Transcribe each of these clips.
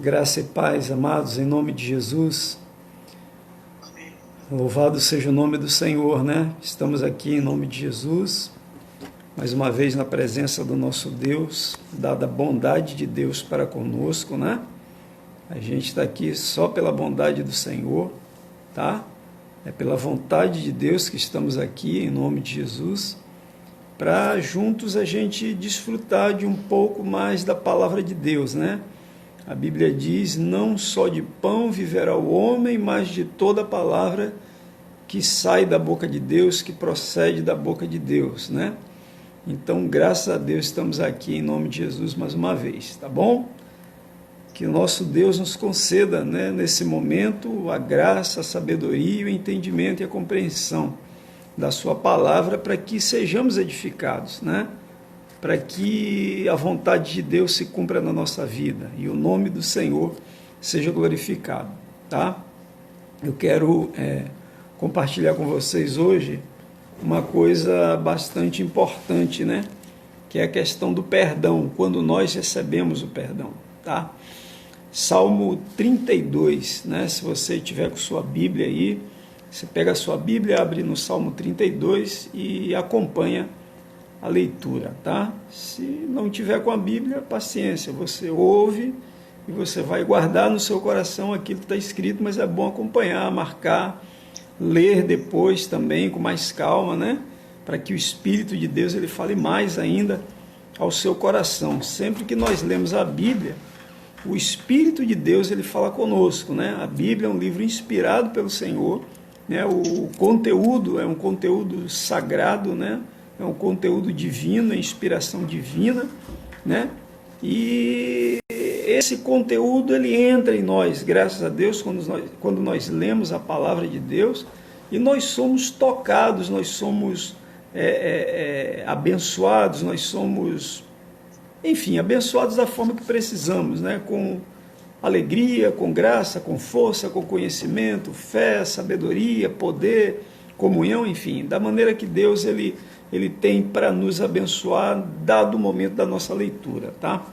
Graça e paz, amados, em nome de Jesus. Amém. Louvado seja o nome do Senhor, né? Estamos aqui em nome de Jesus, mais uma vez na presença do nosso Deus, dada a bondade de Deus para conosco, né? A gente está aqui só pela bondade do Senhor, tá? É pela vontade de Deus que estamos aqui, em nome de Jesus, para juntos a gente desfrutar de um pouco mais da palavra de Deus, né? A Bíblia diz, não só de pão viverá o homem, mas de toda a palavra que sai da boca de Deus, que procede da boca de Deus, né? Então, graças a Deus, estamos aqui em nome de Jesus mais uma vez, tá bom? Que o nosso Deus nos conceda, né, nesse momento, a graça, a sabedoria, o entendimento e a compreensão da sua palavra para que sejamos edificados, né? Para que a vontade de Deus se cumpra na nossa vida e o nome do Senhor seja glorificado, tá? Eu quero compartilhar com vocês hoje uma coisa bastante importante, né? Que é a questão do perdão, quando nós recebemos o perdão, tá? Salmo 32, né? Se você tiver com sua Bíblia aí, você pega a sua Bíblia, abre no Salmo 32 e acompanha a leitura, tá? Se não tiver com a Bíblia, paciência, você ouve e você vai guardar no seu coração aquilo que está escrito, mas é bom acompanhar, marcar, ler depois também com mais calma, né? Para que o Espírito de Deus ele fale mais ainda ao seu coração. Sempre que nós lemos a Bíblia, o Espírito de Deus ele fala conosco, né? A Bíblia é um livro inspirado pelo Senhor, né? O conteúdo é um conteúdo sagrado, né? É um conteúdo divino, é inspiração divina, né? E esse conteúdo ele entra em nós, graças a Deus, quando nós lemos a palavra de Deus, e nós somos tocados, nós somos abençoados, nós somos, enfim, abençoados da forma que precisamos, né? Com alegria, com graça, com força, com conhecimento, fé, sabedoria, poder, comunhão, enfim, da maneira que Deus ele tem para nos abençoar, dado o momento da nossa leitura, tá?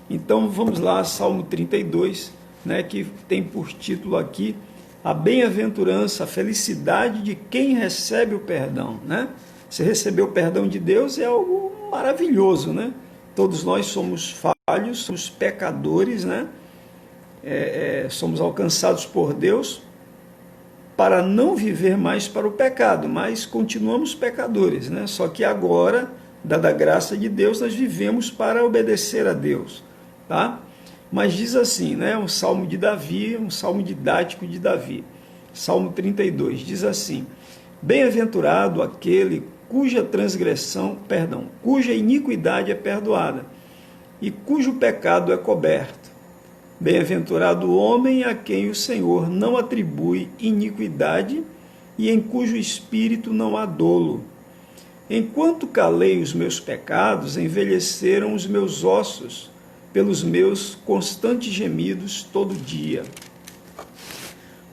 Então, vamos lá, Salmo 32, né, que tem por título aqui, a bem-aventurança, a felicidade de quem recebe o perdão, né? Se receber o perdão de Deus é algo maravilhoso, né? Todos nós somos falhos, somos pecadores, né? Somos alcançados por Deus para não viver mais para o pecado, mas continuamos pecadores, né? Só que agora, dada a graça de Deus, nós vivemos para obedecer a Deus, tá? Mas diz assim, né? Um salmo de Davi, um salmo didático de Davi, Salmo 32, diz assim, bem-aventurado aquele cuja iniquidade é perdoada e cujo pecado é coberto. Bem-aventurado o homem a quem o Senhor não atribui iniquidade e em cujo espírito não há dolo. Enquanto calei os meus pecados, envelheceram os meus ossos pelos meus constantes gemidos todo dia.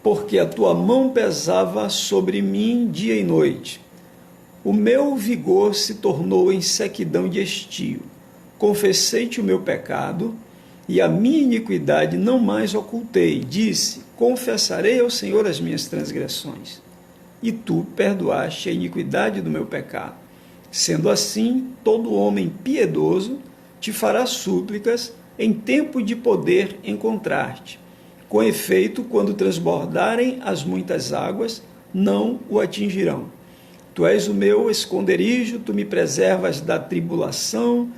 Porque a tua mão pesava sobre mim dia e noite. O meu vigor se tornou em sequidão de estio. Confessei-te o meu pecado, e a minha iniquidade não mais ocultei. Disse, confessarei ao Senhor as minhas transgressões. E tu perdoaste a iniquidade do meu pecado. Sendo assim, todo homem piedoso te fará súplicas em tempo de poder encontrar-te. Com efeito, quando transbordarem as muitas águas, não o atingirão. Tu és o meu esconderijo, tu me preservas da tribulação,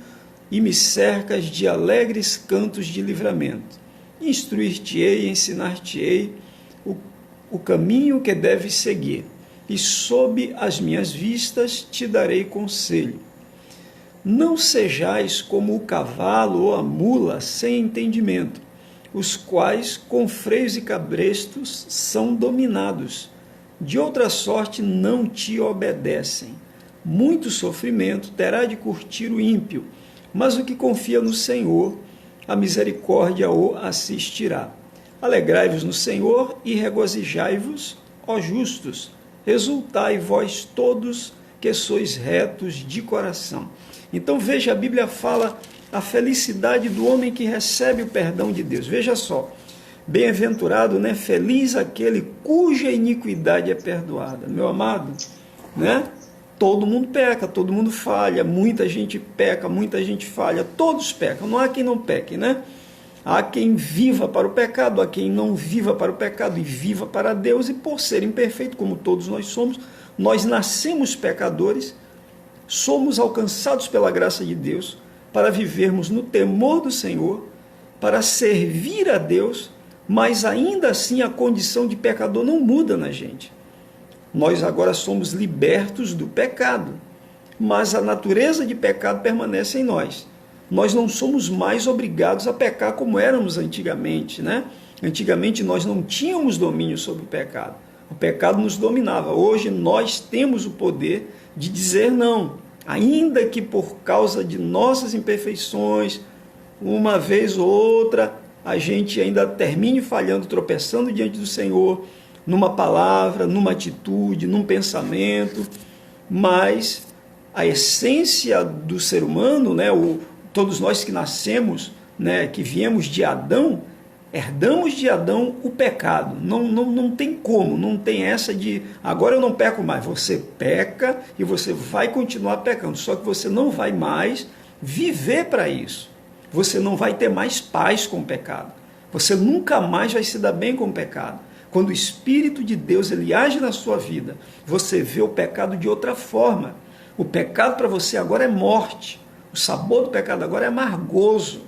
e me cercas de alegres cantos de livramento. Instruir-te-ei, ensinar-te-ei o caminho que deves seguir, e sob as minhas vistas te darei conselho. Não sejais como o cavalo ou a mula sem entendimento, os quais com freios e cabrestos são dominados. De outra sorte não te obedecem. Muito sofrimento terá de curtir o ímpio, mas o que confia no Senhor, a misericórdia o assistirá. Alegrai-vos no Senhor e regozijai-vos, ó justos. Exultai vós todos que sois retos de coração. Então veja, a Bíblia fala A felicidade do homem que recebe o perdão de Deus. Veja só, bem-aventurado, né? Feliz aquele cuja iniquidade é perdoada. Meu amado, né? Todo mundo peca, todo mundo falha, muita gente peca, muita gente falha, todos pecam, não há quem não peque, né? Há quem viva para o pecado, há quem não viva para o pecado e viva para Deus, e por ser imperfeito, como todos nós somos, nós nascemos pecadores, somos alcançados pela graça de Deus para vivermos no temor do Senhor, para servir a Deus, mas ainda assim a condição de pecador não muda na gente. Nós agora somos libertos do pecado, mas a natureza de pecado permanece em nós. Nós não somos mais obrigados a pecar como éramos antigamente, né? Antigamente nós não tínhamos domínio sobre o pecado. O pecado nos dominava. Hoje nós temos o poder de dizer não, ainda que por causa de nossas imperfeições, uma vez ou outra, a gente ainda termine falhando, tropeçando diante do Senhor, numa palavra, numa atitude, num pensamento, mas a essência do ser humano, né, todos nós que nascemos, né, que viemos de Adão, herdamos de Adão o pecado. Não tem como, não tem essa de agora eu não peco mais. Você peca e você vai continuar pecando, só que você não vai mais viver para isso. Você não vai ter mais paz com o pecado. Você nunca mais vai se dar bem com o pecado. Quando o Espírito de Deus ele age na sua vida, você vê o pecado de outra forma. O pecado para você agora é morte. O sabor do pecado agora é amargoso.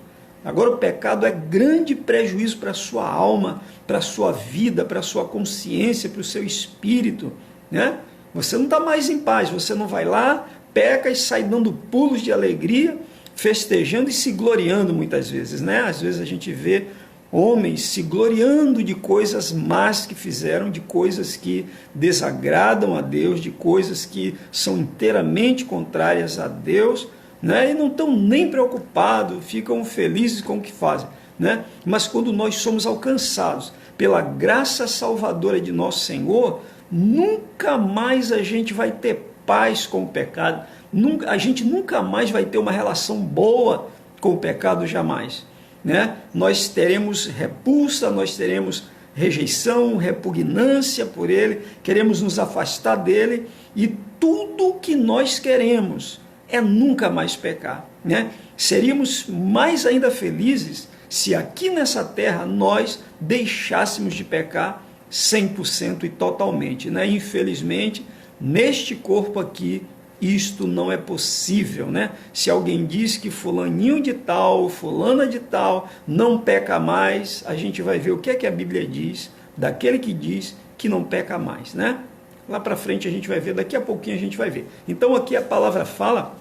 Agora o pecado é grande prejuízo para a sua alma, para a sua vida, para a sua consciência, para o seu espírito, né? Você não está mais em paz, você não vai lá, peca e sai dando pulos de alegria, festejando e se gloriando muitas vezes, né? Às vezes a gente vê homens se gloriando de coisas más que fizeram, de coisas que desagradam a Deus, de coisas que são inteiramente contrárias a Deus, né? E não estão nem preocupados, ficam felizes com o que fazem, né? Mas quando nós somos alcançados pela graça salvadora de nosso Senhor, nunca mais a gente vai ter paz com o pecado, a gente nunca mais vai ter uma relação boa com o pecado, jamais. Né? Nós teremos repulsa, nós teremos rejeição, repugnância por ele, queremos nos afastar dele, e tudo o que nós queremos é nunca mais pecar, né? Seríamos mais ainda felizes se aqui nessa terra nós deixássemos de pecar 100% e totalmente, né? Infelizmente, neste corpo aqui, isto não é possível, né? Se alguém diz que fulaninho de tal, fulana de tal, não peca mais, a gente vai ver o que é que a Bíblia diz daquele que diz que não peca mais, né? Lá para frente a gente vai ver, daqui a pouquinho a gente vai ver. Então aqui a palavra fala: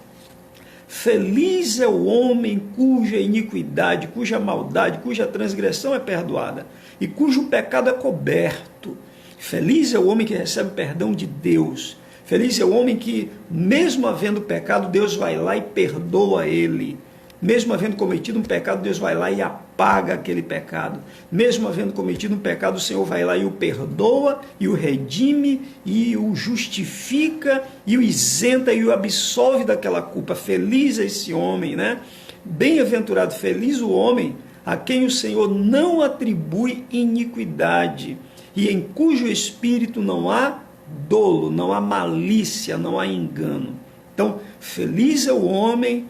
feliz é o homem cuja iniquidade, cuja maldade, cuja transgressão é perdoada e cujo pecado é coberto. Feliz é o homem que recebe o perdão de Deus. Feliz é o homem que, mesmo havendo pecado, Deus vai lá e perdoa ele. Mesmo havendo cometido um pecado, Deus vai lá e apaga aquele pecado. Mesmo havendo cometido um pecado, o Senhor vai lá e o perdoa, e o redime, e o justifica, e o isenta, e o absolve daquela culpa. Feliz é esse homem, né? Bem-aventurado, feliz o homem a quem o Senhor não atribui iniquidade, e em cujo espírito não há dolo, não há malícia, não há engano. Então, feliz é o homem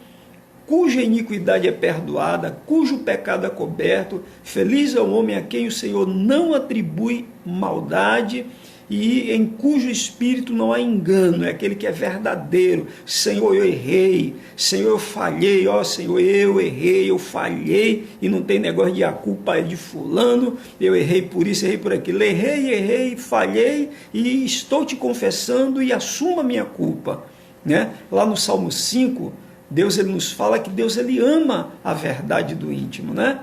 cuja iniquidade é perdoada, cujo pecado é coberto. Feliz é o homem a quem o Senhor não atribui maldade e em cujo espírito não há engano. É aquele que é verdadeiro. Senhor, eu errei. Senhor, eu falhei. Ó Senhor, eu errei, eu falhei. E não tem negócio de a culpa é de fulano. Eu errei por isso, errei por aquilo. Errei, falhei e estou te confessando e assumo a minha culpa, né? Lá no Salmo 5, Deus ele nos fala que Deus ele ama a verdade do íntimo, né?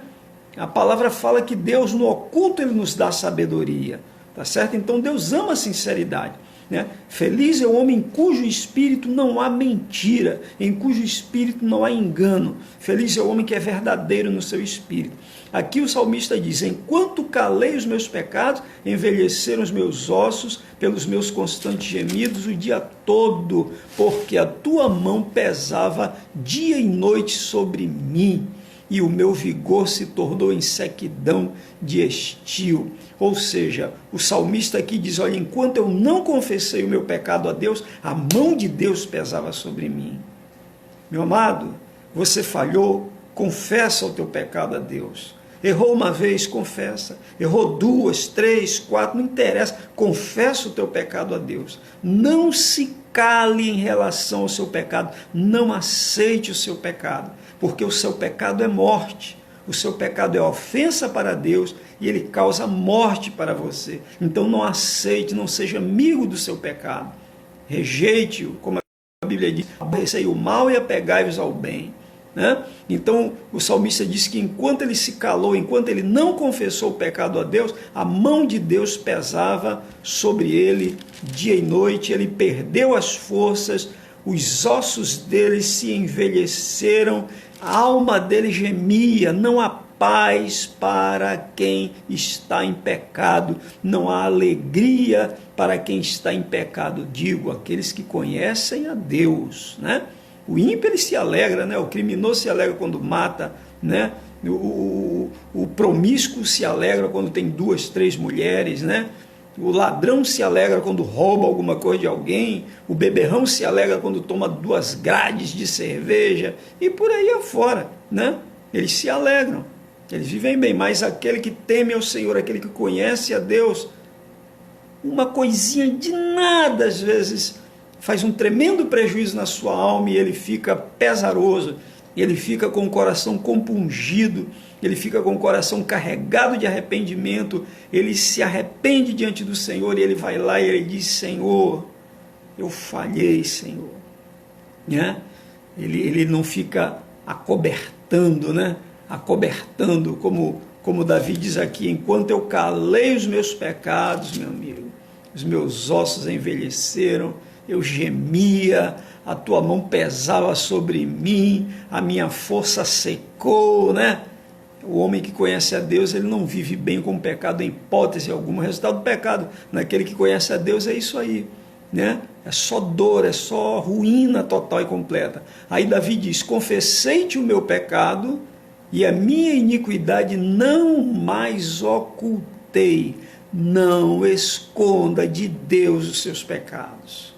A palavra fala que Deus no oculto ele nos dá sabedoria, tá certo? Então Deus ama a sinceridade. né? Feliz é o homem em cujo espírito não há mentira, em cujo espírito não há engano. Feliz é o homem que é verdadeiro no seu espírito. Aqui o salmista diz: enquanto calei os meus pecados, envelheceram os meus ossos pelos meus constantes gemidos o dia todo, porque a tua mão pesava dia e noite sobre mim, e o meu vigor se tornou em sequidão de estio. Ou seja, o salmista aqui diz: olha, enquanto eu não confessei o meu pecado a Deus, a mão de Deus pesava sobre mim. Meu amado, você falhou, confessa o teu pecado a Deus. Errou uma vez, confessa. Errou 2, 3, 4, não interessa. Confessa o teu pecado a Deus. Não se cale em relação ao seu pecado. Não aceite o seu pecado, porque o seu pecado é morte. O seu pecado é ofensa para Deus e ele causa morte para você. Então não aceite, não seja amigo do seu pecado. Rejeite-o, como a Bíblia diz: aborrecei o mal e apegai-vos ao bem. Né? Então o salmista diz que enquanto ele se calou, enquanto ele não confessou o pecado a Deus, a mão de Deus pesava sobre ele dia e noite, ele perdeu as forças, os ossos dele se envelheceram, a alma dele gemia. Não há paz para quem está em pecado, não há alegria para quem está em pecado, digo, aqueles que conhecem a Deus, né? O ímpio ele se alegra, né? O criminoso se alegra quando mata, né? O promíscuo se alegra quando tem 2, 3 mulheres, né? O ladrão se alegra quando rouba alguma coisa de alguém, o beberrão se alegra quando toma 2 grades de cerveja e por aí afora, né? Eles se alegram, eles vivem bem, mas aquele que teme ao Senhor, aquele que conhece a Deus, uma coisinha de nada às vezes faz um tremendo prejuízo na sua alma e ele fica pesaroso, ele fica com o coração compungido, ele fica com o coração carregado de arrependimento, ele se arrepende diante do Senhor e ele vai lá e ele diz: Senhor, eu falhei, Senhor. Né? Ele não fica acobertando, né? Acobertando, como Davi diz aqui: enquanto eu calei os meus pecados, meu amigo, os meus ossos envelheceram, eu gemia, a tua mão pesava sobre mim, a minha força secou, né? O homem que conhece a Deus, ele não vive bem com o pecado em hipótese alguma. O resultado do pecado naquele que conhece a Deus é isso aí, né? É só dor, é só ruína total e completa. Aí Davi diz: confessei-te o meu pecado e a minha iniquidade não mais ocultei. Não esconda de Deus os seus pecados.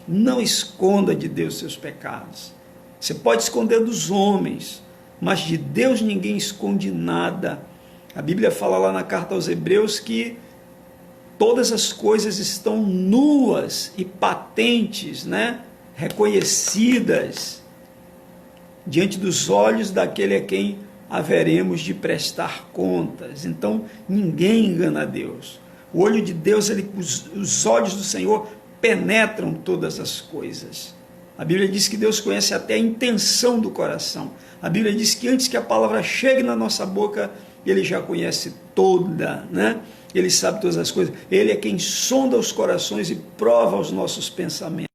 Não esconda de Deus os seus pecados. Você pode esconder dos homens, mas de Deus ninguém esconde nada. A Bíblia fala lá na carta aos Hebreus que todas as coisas estão nuas e patentes, né? Reconhecidas diante dos olhos daquele a quem haveremos de prestar contas. Então ninguém engana a Deus. O olho de Deus, os olhos do Senhor penetram todas as coisas. A Bíblia diz que Deus conhece até a intenção do coração. A Bíblia diz que antes que a palavra chegue na nossa boca, Ele já conhece toda, né? Ele sabe todas as coisas. Ele é quem sonda os corações e prova os nossos pensamentos.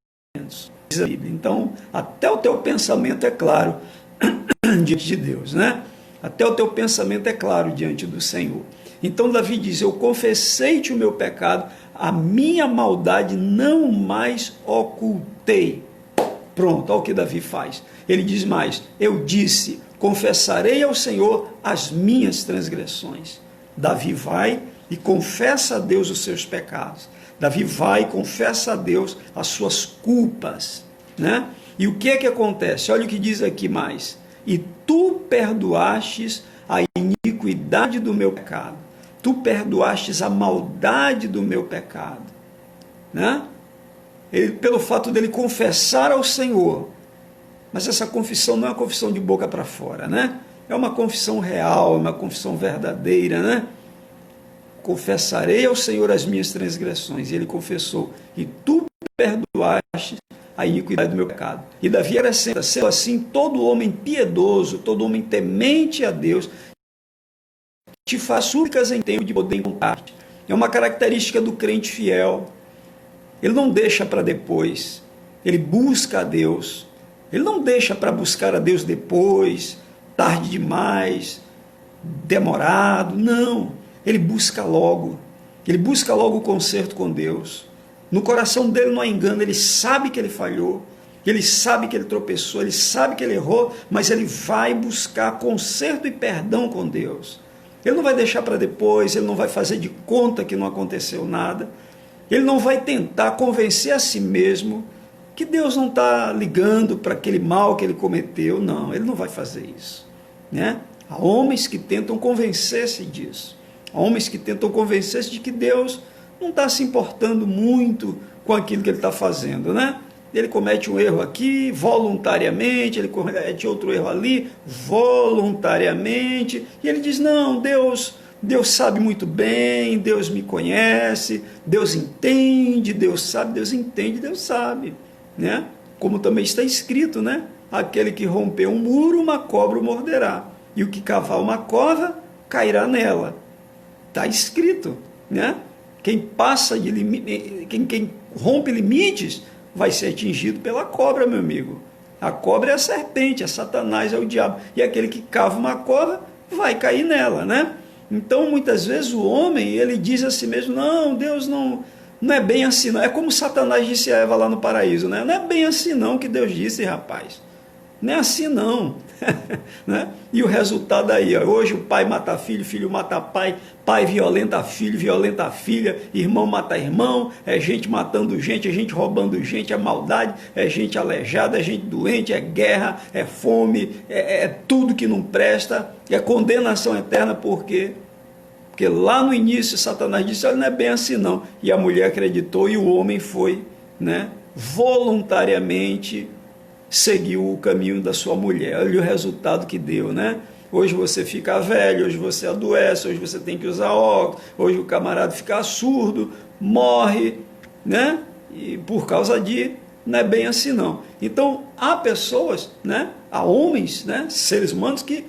Diz a Bíblia. Então, até o teu pensamento é claro diante de Deus, né? Até o teu pensamento é claro diante do Senhor. Então Davi diz: eu confessei-te o meu pecado, a minha maldade não mais ocultei. Pronto, olha o que Davi faz. Ele diz mais: eu disse, confessarei ao Senhor as minhas transgressões. Davi vai e confessa a Deus os seus pecados. Davi vai e confessa a Deus as suas culpas, né? E o que é que acontece? Olha o que diz aqui mais: e tu perdoastes a iniquidade do meu pecado. Tu perdoastes a maldade do meu pecado, né? Ele, pelo fato dele confessar ao Senhor, mas essa confissão não é uma confissão de boca para fora, né? É uma confissão real, é uma confissão verdadeira, né? Confessarei ao Senhor as minhas transgressões. E ele confessou: e tu perdoaste a iniquidade do meu pecado. E Davi era sendo assim, todo homem piedoso, todo homem temente a Deus, te faz súplicas em tempo de poder encontrar-te. É uma característica do crente fiel. ele não deixa para depois, ele busca a Deus. Ele não deixa para buscar a Deus depois, tarde demais, demorado, não. Ele busca logo o conserto com Deus. No coração dele não há engano, ele sabe que ele falhou, ele sabe que ele tropeçou, ele sabe que ele errou, mas ele vai buscar conserto e perdão com Deus. Ele não vai deixar para depois, ele não vai fazer de conta que não aconteceu nada, ele não vai tentar convencer a si mesmo que Deus não está ligando para aquele mal que ele cometeu. Não, ele não vai fazer isso, né? Há homens que tentam convencer-se disso, há homens que tentam convencer-se de que Deus não está se importando muito com aquilo que ele está fazendo, né? Ele comete um erro aqui voluntariamente, ele comete outro erro ali voluntariamente, e ele diz, não, Deus sabe muito bem, Deus me conhece, Deus entende, Deus sabe, Deus entende, Deus sabe, né? Como também está escrito, né? Aquele que romper um muro, uma cobra o morderá, e o que cavar uma cova, cairá nela. Está escrito, né? Quem rompe limites vai ser atingido pela cobra, meu amigo. A cobra é a serpente, é Satanás, é o diabo. E aquele que cava uma cova vai cair nela, né? Então, muitas vezes o homem, ele diz a si mesmo, não, Deus não é bem assim não. É como Satanás disse a Eva lá no paraíso, né? Não é bem assim não que Deus disse, rapaz. Não é assim não. Né? E o resultado aí, ó, hoje o pai mata filho, filho mata pai, pai violenta filho, violenta filha, irmão mata irmão, é gente matando gente, é gente roubando gente, é maldade, é gente aleijada, é gente doente, é guerra, é fome, é tudo que não presta, é condenação eterna. Por quê? Porque lá no início Satanás disse, olha, não é bem assim não, e a mulher acreditou e o homem foi, né, voluntariamente seguiu o caminho da sua mulher. Olha o resultado que deu, né? Hoje você fica velho, hoje você adoece, hoje você tem que usar óculos, hoje o camarada fica surdo, morre, né? E por causa de, não é bem assim não. Então, há pessoas, né? Há homens, né? Seres humanos que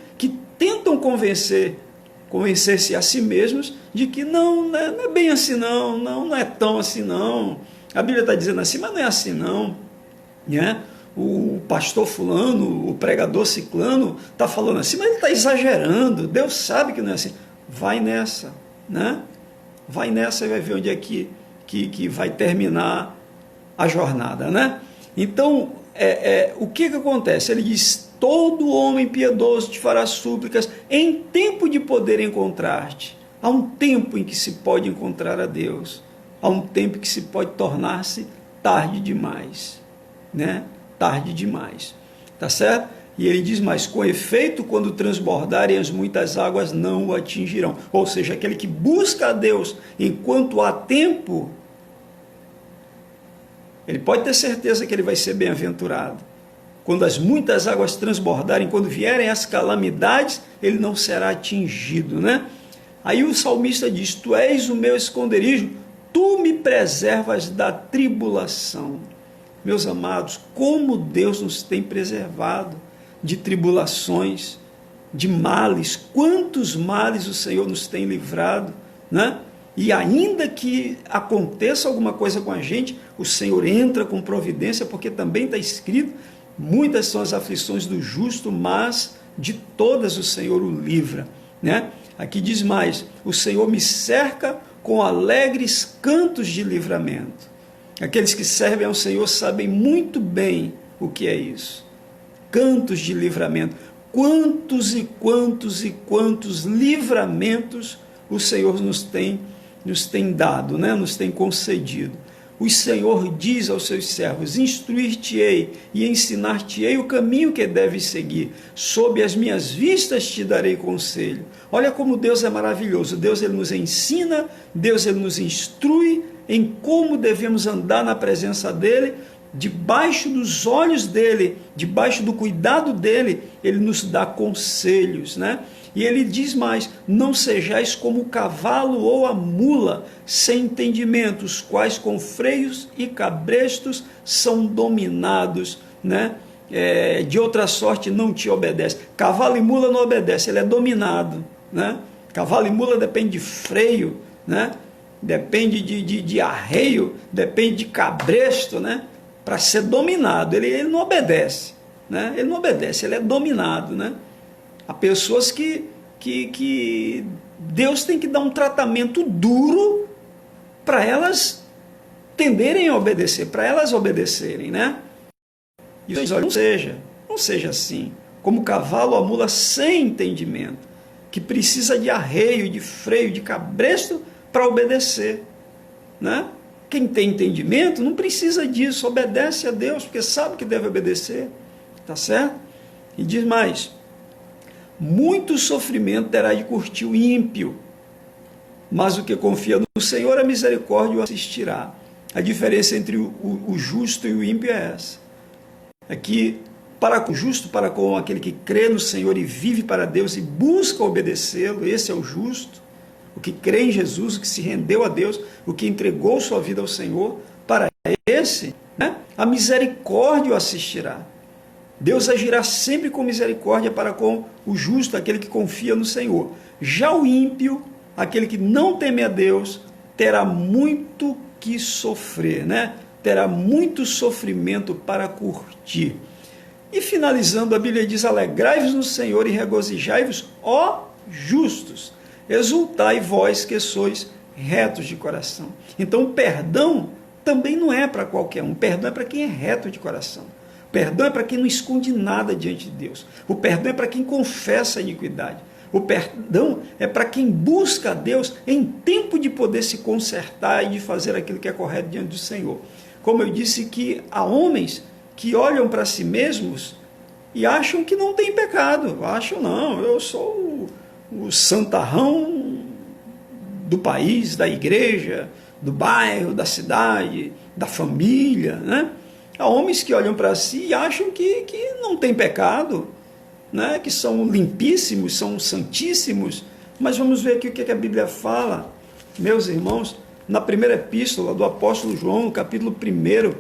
tentam convencer-se a si mesmos de que não é bem assim não é tão assim não. A Bíblia está dizendo assim, mas não é assim não, né? O pastor fulano, o pregador ciclano está falando assim, mas ele está exagerando, Deus sabe que não é assim. Vai nessa, né? Vai nessa e vai ver onde é que vai terminar a jornada, né? Então, o que acontece? Ele diz, todo homem piedoso te fará súplicas em tempo de poder encontrar-te. Há um tempo em que se pode encontrar a Deus, há um tempo que se pode tornar-se tarde demais, né? Tarde demais, tá certo? E ele diz mais, com efeito, quando transbordarem as muitas águas, não o atingirão. Ou seja, aquele que busca a Deus enquanto há tempo, ele pode ter certeza que ele vai ser bem-aventurado. Quando as muitas águas transbordarem, quando vierem as calamidades, ele não será atingido, né? Aí o salmista diz, tu és o meu esconderijo, tu me preservas da tribulação. Meus amados, como Deus nos tem preservado de tribulações, de males, quantos males o Senhor nos tem livrado, né? E ainda que aconteça alguma coisa com a gente, o Senhor entra com providência, porque também está escrito, muitas são as aflições do justo, mas de todas o Senhor o livra, né? Aqui diz mais, o Senhor me cerca com alegres cantos de livramento. Aqueles que servem ao Senhor sabem muito bem o que é isso. Cantos de livramento. Quantos e quantos e quantos livramentos o Senhor nos tem dado, né? Nos tem concedido. O Senhor diz aos seus servos, instruir-te-ei e ensinar-te-ei o caminho que deves seguir. Sob as minhas vistas te darei conselho. Olha como Deus é maravilhoso. Deus ele nos ensina, Deus ele nos instrui em como devemos andar na presença dele, debaixo dos olhos dele, debaixo do cuidado dele, ele nos dá conselhos, né? E ele diz mais, não sejais como o cavalo ou a mula, sem entendimento, os quais com freios e cabrestos são dominados, né? De outra sorte não te obedece. Cavalo e mula não obedece, ele é dominado, né? Cavalo e mula depende de freio, né? depende de arreio, depende de cabresto, né? Para ser dominado. Ele não obedece, né? Ele não obedece, ele é dominado, né? Há pessoas que Deus tem que dar um tratamento duro para elas tenderem a obedecer, para elas obedecerem, né? E olha, não seja assim, como o cavalo ou a mula sem entendimento, que precisa de arreio, de freio, de cabresto para obedecer, né? Quem tem entendimento não precisa disso, obedece a Deus, porque sabe que deve obedecer, tá certo? E diz mais: muito sofrimento terá de curtir o ímpio, mas o que confia no Senhor, a misericórdia o assistirá. A diferença entre o justo e o ímpio é essa. É que para o justo, para com aquele que crê no Senhor e vive para Deus e busca obedecê-lo, esse é o justo, o que crê em Jesus, o que se rendeu a Deus, o que entregou sua vida ao Senhor, para esse, né, a misericórdia o assistirá. Deus agirá sempre com misericórdia para com o justo, aquele que confia no Senhor. Já o ímpio, aquele que não teme a Deus, terá muito que sofrer, né? Terá muito sofrimento para curtir. E finalizando, a Bíblia diz: alegrai-vos no Senhor e regozijai-vos, ó justos, exultai vós que sois retos de coração. Então o perdão também não é para qualquer um, o perdão é para quem é reto de coração. O perdão é para quem não esconde nada diante de Deus. O perdão é para quem confessa a iniquidade. O perdão é para quem busca a Deus em tempo de poder se consertar e de fazer aquilo que é correto diante do Senhor. Como eu disse, que há homens que olham para si mesmos e acham que não tem pecado. Acham, não, eu sou o santarrão do país, da igreja, do bairro, da cidade, da família, né? Há homens que olham para si e acham que não tem pecado, né? Que são limpíssimos, são santíssimos. Mas vamos ver aqui o que a Bíblia fala, meus irmãos, na primeira epístola do apóstolo João, no capítulo 1,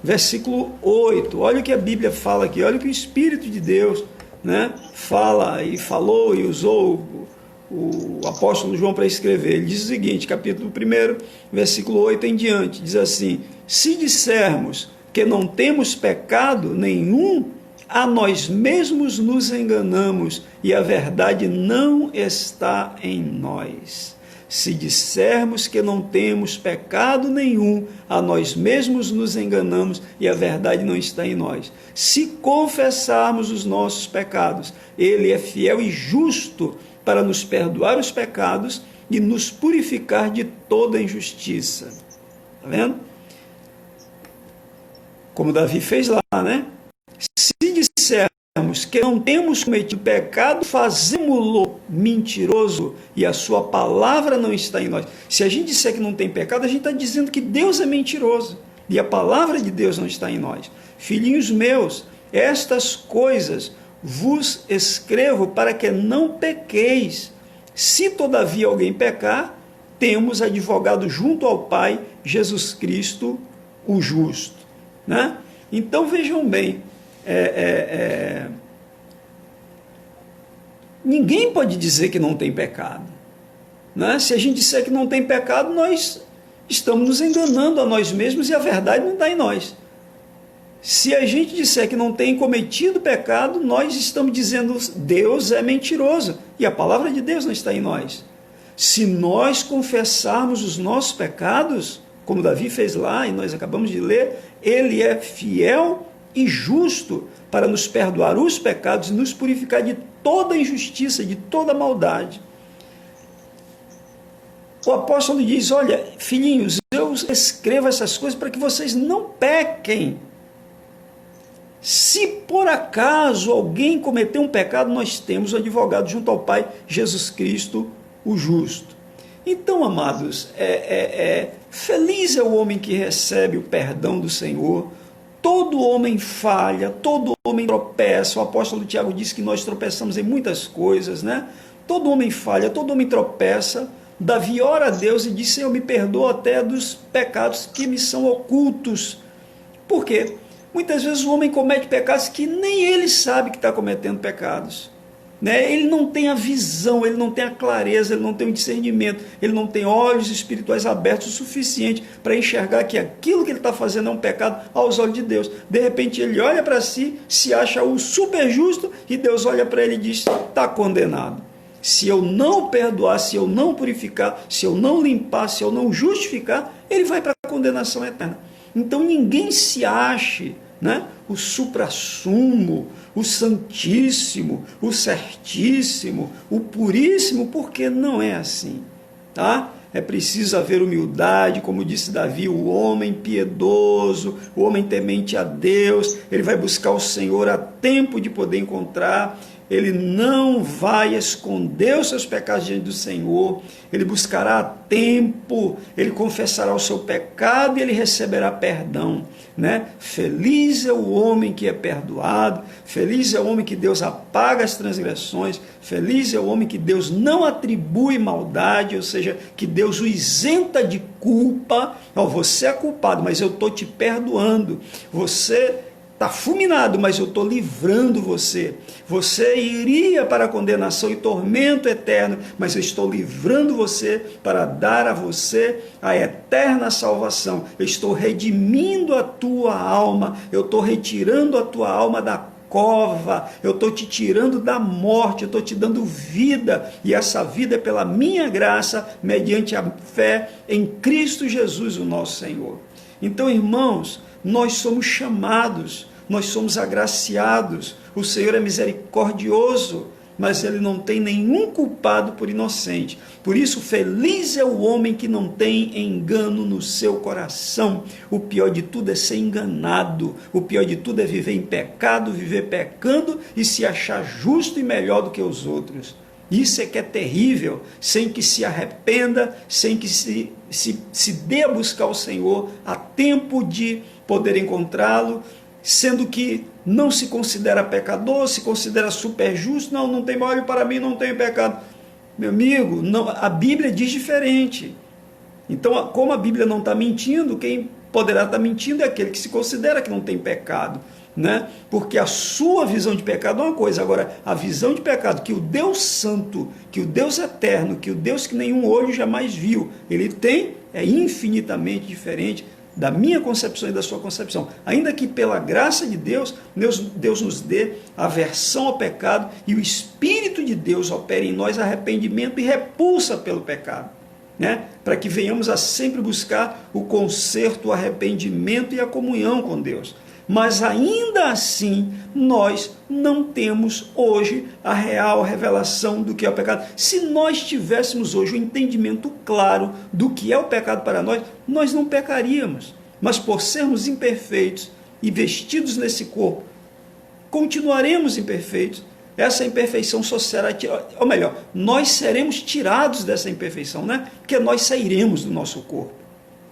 versículo 8. Olha o que a Bíblia fala aqui, olha o que o Espírito de Deus, né, fala e falou e usou o apóstolo João para escrever. Ele diz o seguinte, capítulo 1, versículo 8 em diante, diz assim: se dissermos que não temos pecado nenhum, a nós mesmos nos enganamos e a verdade não está em nós. Se dissermos que não temos pecado nenhum, a nós mesmos nos enganamos e a verdade não está em nós. Se confessarmos os nossos pecados, Ele é fiel e justo para nos perdoar os pecados e nos purificar de toda injustiça. Está vendo? Como Davi fez lá, né? Se dissermos que não temos cometido pecado, fazemo-lo mentiroso e a sua palavra não está em nós. Se a gente disser que não tem pecado, a gente está dizendo que Deus é mentiroso e a palavra de Deus não está em nós. Filhinhos meus, estas coisas vos escrevo para que não pequeis. Se todavia alguém pecar, temos advogado junto ao Pai, Jesus Cristo, o justo. Né? Então vejam bem, ninguém pode dizer que não tem pecado, né? Se a gente disser que não tem pecado, nós estamos nos enganando a nós mesmos e a verdade não está em nós. Se a gente disser que não tem cometido pecado, nós estamos dizendo Deus é mentiroso e a palavra de Deus não está em nós. Se nós confessarmos os nossos pecados, como Davi fez lá e nós acabamos de ler, Ele é fiel e justo para nos perdoar os pecados e nos purificar de toda injustiça, de toda maldade. O apóstolo diz: olha, filhinhos, eu escrevo essas coisas para que vocês não pequem. Se por acaso alguém cometer um pecado, nós temos um advogado junto ao Pai, Jesus Cristo, o justo. Então, amados, feliz é o homem que recebe o perdão do Senhor. Todo homem falha, todo homem tropeça. O apóstolo Tiago disse que nós tropeçamos em muitas coisas, né? Todo homem falha, todo homem tropeça. Davi ora a Deus e diz: Senhor, me perdoa até dos pecados que me são ocultos. Por quê? Muitas vezes o homem comete pecados que nem ele sabe que está cometendo pecados. né? Ele não tem a visão, ele não tem a clareza, ele não tem o discernimento, ele não tem olhos espirituais abertos o suficiente para enxergar que aquilo que ele está fazendo é um pecado aos olhos de Deus. De repente ele olha para si, se acha o super justo, e Deus olha para ele e diz: está condenado. Se eu não perdoar, se eu não purificar, se eu não limpar, se eu não justificar, ele vai para a condenação eterna. Então ninguém se ache, né, o suprassumo, o santíssimo, o certíssimo, o puríssimo, porque não é assim, tá? É preciso haver humildade, como disse Davi, o homem piedoso, o homem temente a Deus, ele vai buscar o Senhor a tempo de poder encontrar. Ele não vai esconder os seus pecados diante do Senhor, ele buscará a tempo, ele confessará o seu pecado e ele receberá perdão, né? Feliz é o homem que é perdoado, feliz é o homem que Deus apaga as transgressões, feliz é o homem que Deus não atribui maldade, ou seja, que Deus o isenta de culpa. Não, você é culpado, mas eu estou te perdoando. Você está fulminado, mas eu estou livrando você. Você iria para a condenação e tormento eterno, mas eu estou livrando você para dar a você a eterna salvação. Eu estou redimindo a tua alma, eu estou retirando a tua alma da cova, eu estou te tirando da morte, eu estou te dando vida, e essa vida é pela minha graça, mediante a fé em Cristo Jesus, o nosso Senhor. Então, irmãos, nós somos chamados, nós somos agraciados, o Senhor é misericordioso, mas ele não tem nenhum culpado por inocente. Por isso, feliz é o homem que não tem engano no seu coração. O pior de tudo é ser enganado, o pior de tudo é viver em pecado, viver pecando e se achar justo e melhor do que os outros. Isso é que é terrível, sem que se arrependa, sem que se dê a buscar o Senhor a tempo de poder encontrá-lo, sendo que não se considera pecador, se considera super justo. Não tem mal para mim, não tenho pecado. Meu amigo, não, a Bíblia diz diferente. Então, como a Bíblia não está mentindo, quem poderá estar mentindo é aquele que se considera que não tem pecado, né? Porque a sua visão de pecado é uma coisa, agora a visão de pecado que o Deus Santo, que o Deus Eterno, que o Deus que nenhum olho jamais viu, ele tem, é infinitamente diferente da minha concepção e da sua concepção. Ainda que pela graça de Deus, Deus nos dê aversão ao pecado e o Espírito de Deus opere em nós arrependimento e repulsa pelo pecado, né? Para que venhamos a sempre buscar o conserto, o arrependimento e a comunhão com Deus. Mas ainda assim, nós não temos hoje a real revelação do que é o pecado. Se nós tivéssemos hoje o entendimento claro do que é o pecado para nós, nós não pecaríamos. Mas por sermos imperfeitos e vestidos nesse corpo, continuaremos imperfeitos. Essa imperfeição só será, ou melhor, nós seremos tirados dessa imperfeição, né? Porque nós sairemos do nosso corpo.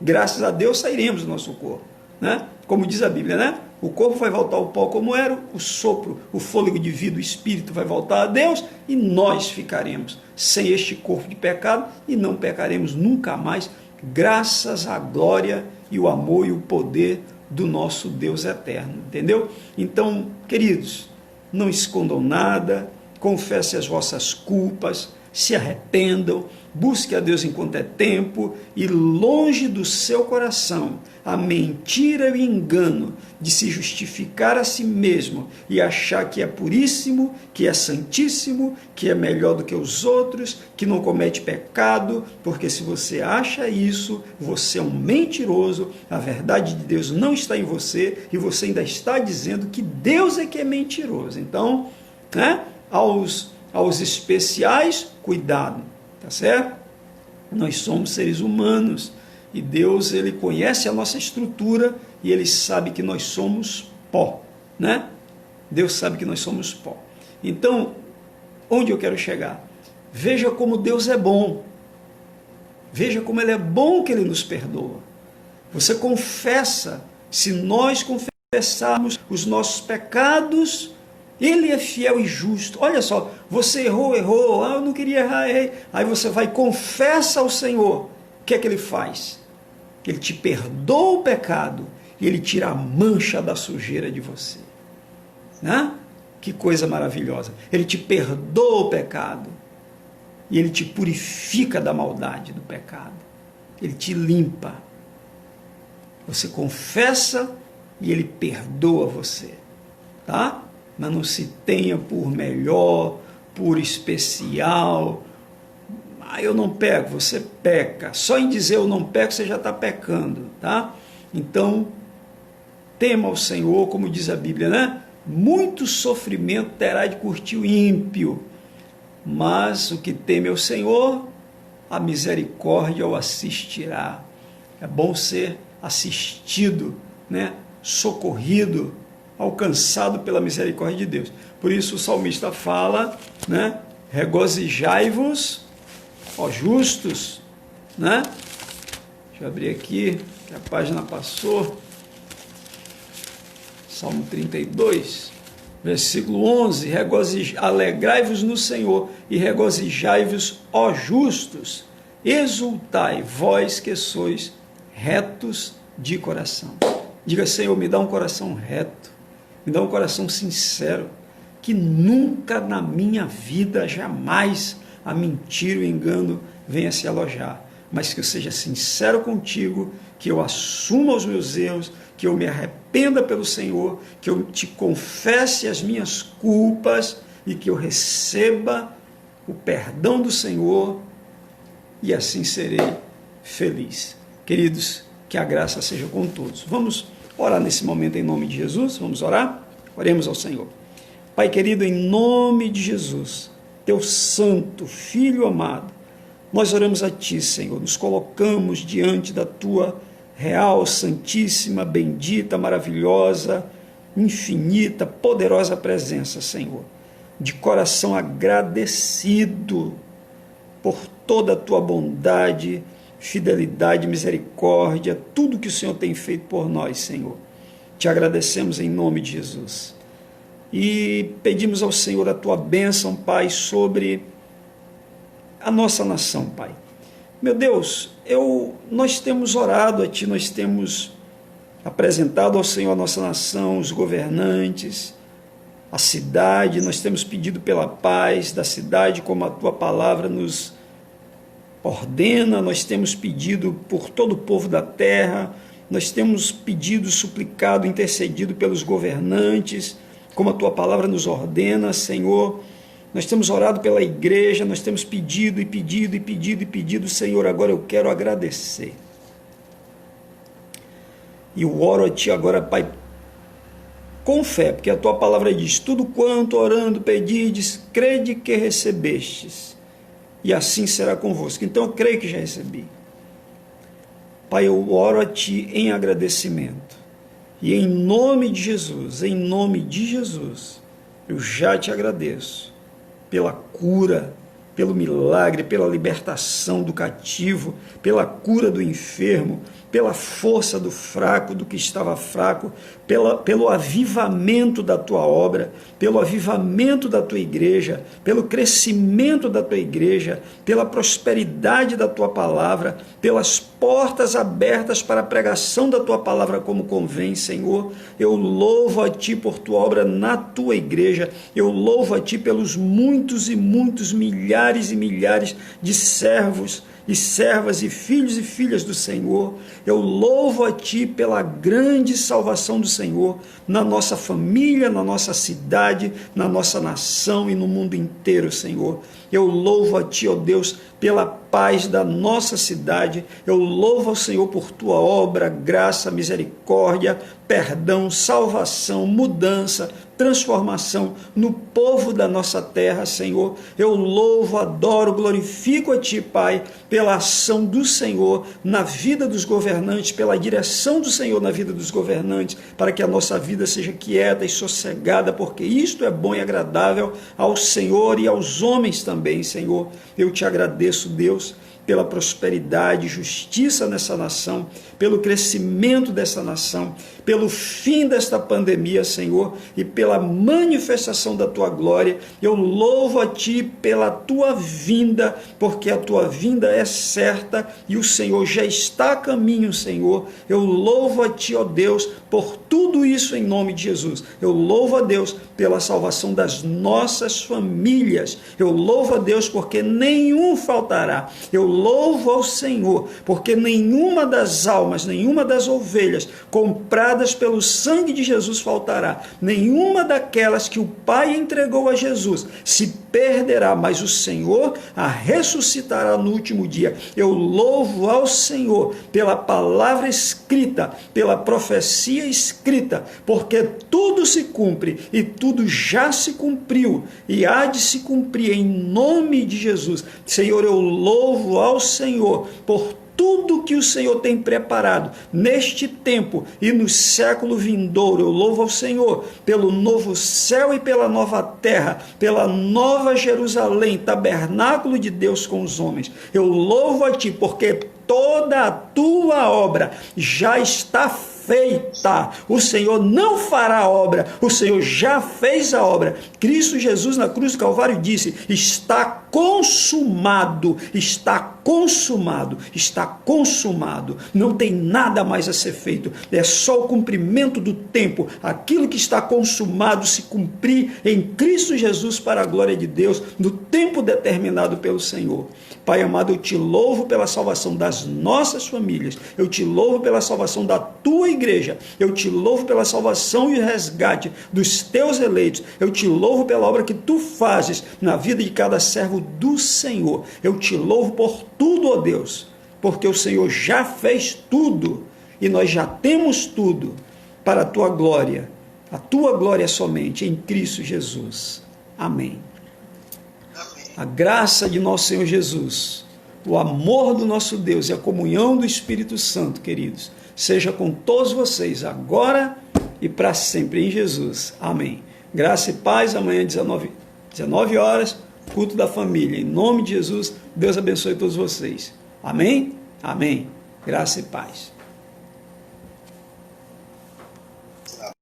Graças a Deus sairemos do nosso corpo, né? Como diz a Bíblia, né? O corpo vai voltar ao pó como era, o sopro, o fôlego de vida, o espírito vai voltar a Deus e nós ficaremos sem este corpo de pecado e não pecaremos nunca mais, graças à glória e o amor e o poder do nosso Deus eterno, entendeu? Então, queridos, não escondam nada, confessem as vossas culpas, se arrependam, busque a Deus enquanto é tempo e longe do seu coração a mentira e o engano de se justificar a si mesmo e achar que é puríssimo, que é santíssimo, que é melhor do que os outros, que não comete pecado, porque se você acha isso, você é um mentiroso, a verdade de Deus não está em você e você ainda está dizendo que Deus é que é mentiroso. Então, né, aos especiais, cuidado, tá certo? Nós somos seres humanos e Deus, ele conhece a nossa estrutura e ele sabe que nós somos pó, né? Deus sabe que nós somos pó. Então, onde eu quero chegar? Veja como Deus é bom. Veja como ele é bom, que ele nos perdoa. Você confessa, se nós confessarmos os nossos pecados, ele é fiel e justo. Olha só, você errou, eu não queria errar, errei. Aí você vai e confessa ao Senhor. O que é que ele faz? Ele te perdoa o pecado e ele tira a mancha da sujeira de você, né? Que coisa maravilhosa. Ele te perdoa o pecado e ele te purifica da maldade do pecado. Ele te limpa. Você confessa e ele perdoa você, tá? Mas não se tenha por melhor, por especial. Eu não pego, você peca. Só em dizer eu não peco, você já está pecando, tá? Então, tema ao Senhor, como diz a Bíblia, né? Muito sofrimento terá de curtir o ímpio, mas o que teme ao Senhor, a misericórdia o assistirá. É bom ser assistido, né? Socorrido, alcançado pela misericórdia de Deus. Por isso o salmista fala, né? Regozijai-vos, ó justos, né? Deixa eu abrir aqui, que a página passou. Salmo 32, versículo 11, alegrai-vos no Senhor e regozijai-vos, ó justos, exultai, vós que sois retos de coração. Diga, Senhor, me dá um coração reto, me dá um coração sincero, que nunca na minha vida, jamais, a mentira e o engano venha se alojar, mas que eu seja sincero contigo, que eu assuma os meus erros, que eu me arrependa pelo Senhor, que eu te confesse as minhas culpas e que eu receba o perdão do Senhor e assim serei feliz. Queridos, que a graça seja com todos. Vamos orar nesse momento em nome de Jesus? Vamos orar? Oremos ao Senhor. Pai querido, em nome de Jesus, teu santo Filho amado, nós oramos a Ti, Senhor, nos colocamos diante da Tua real, santíssima, bendita, maravilhosa, infinita, poderosa presença, Senhor, de coração agradecido por toda a Tua bondade, fidelidade, misericórdia, tudo que o Senhor tem feito por nós, Senhor. Te agradecemos em nome de Jesus. E pedimos ao Senhor a Tua bênção, Pai, sobre a nossa nação, Pai. Meu Deus, nós temos orado a Ti, nós temos apresentado ao Senhor a nossa nação, os governantes, a cidade, nós temos pedido pela paz da cidade, como a Tua palavra nos ordena, nós temos pedido por todo o povo da terra, nós temos pedido, suplicado, intercedido pelos governantes, como a Tua palavra nos ordena, Senhor. Nós temos orado pela igreja, nós temos pedido e pedido e pedido e pedido, Senhor, agora eu quero agradecer. E eu oro a Ti agora, Pai, com fé, porque a Tua palavra diz, tudo quanto orando pedides, crede que recebestes, e assim será convosco. Então eu creio que já recebi. Pai, eu oro a Ti em agradecimento, e em nome de Jesus, eu já Te agradeço, pela cura, pelo milagre, pela libertação do cativo, pela cura do enfermo, pela força do fraco, do que estava fraco, pelo avivamento da Tua obra, pelo avivamento da Tua igreja, pelo crescimento da Tua igreja, pela prosperidade da Tua palavra, pelas portas abertas para a pregação da Tua palavra como convém, Senhor. Eu louvo a Ti por Tua obra na Tua igreja, eu louvo a Ti pelos muitos e muitos, milhares e milhares de servos e servas e filhos e filhas do Senhor. Eu louvo a Ti pela grande salvação do Senhor na nossa família, na nossa cidade, na nossa nação e no mundo inteiro, Senhor. Eu louvo a Ti, ó Deus, pela paz da nossa cidade. Eu louvo ao Senhor por Tua obra, graça, misericórdia, perdão, salvação, mudança, transformação no povo da nossa terra, Senhor. Eu louvo, adoro, glorifico a Ti, Pai, pela ação do Senhor na vida dos governantes, pela direção do Senhor na vida dos governantes, para que a nossa vida seja quieta e sossegada, porque isto é bom e agradável ao Senhor e aos homens também, Senhor. Eu Te agradeço, Deus, pela prosperidade e justiça nessa nação, pelo crescimento dessa nação, pelo fim desta pandemia, Senhor, e pela manifestação da tua glória. Eu louvo a ti pela tua vinda, porque a tua vinda é certa e o Senhor já está a caminho, Senhor. Eu louvo a ti, ó Deus, por tudo isso em nome de Jesus. Eu louvo a Deus pela salvação das nossas famílias. Eu louvo a Deus porque nenhum faltará. Eu louvo ao Senhor porque nenhuma das almas, nenhuma das ovelhas compradas pelo sangue de Jesus faltará. Nenhuma daquelas que o Pai entregou a Jesus se perderá, mas o Senhor a ressuscitará no último dia. Eu louvo ao Senhor pela palavra escrita, pela profecia escrita, porque tudo se cumpre e tudo já se cumpriu e há de se cumprir em nome de Jesus. Senhor, eu louvo ao Senhor por tudo que o Senhor tem preparado neste tempo e no século vindouro. Eu louvo ao Senhor pelo novo céu e pela nova terra, pela nova Jerusalém, tabernáculo de Deus com os homens. Eu louvo a ti porque toda a tua obra já está feita. O Senhor não fará a obra, o Senhor já fez a obra. Cristo Jesus na cruz do Calvário disse: está consumado, está consumado, está consumado. Não tem nada mais a ser feito, é só o cumprimento do tempo, aquilo que está consumado se cumprir em Cristo Jesus para a glória de Deus, no tempo determinado pelo Senhor. Pai amado, eu te louvo pela salvação das nossas famílias, eu te louvo pela salvação da tua igreja, eu te louvo pela salvação e resgate dos teus eleitos, eu te louvo pela obra que tu fazes na vida de cada servo do Senhor. Eu te louvo por tudo, ó Deus, porque o Senhor já fez tudo e nós já temos tudo para a tua glória somente em Cristo Jesus. Amém. A graça de nosso Senhor Jesus, o amor do nosso Deus e a comunhão do Espírito Santo, queridos, seja com todos vocês, agora e para sempre, em Jesus. Amém. Graça e paz, amanhã 19 horas, culto da família. Em nome de Jesus, Deus abençoe todos vocês. Amém? Amém. Graça e paz.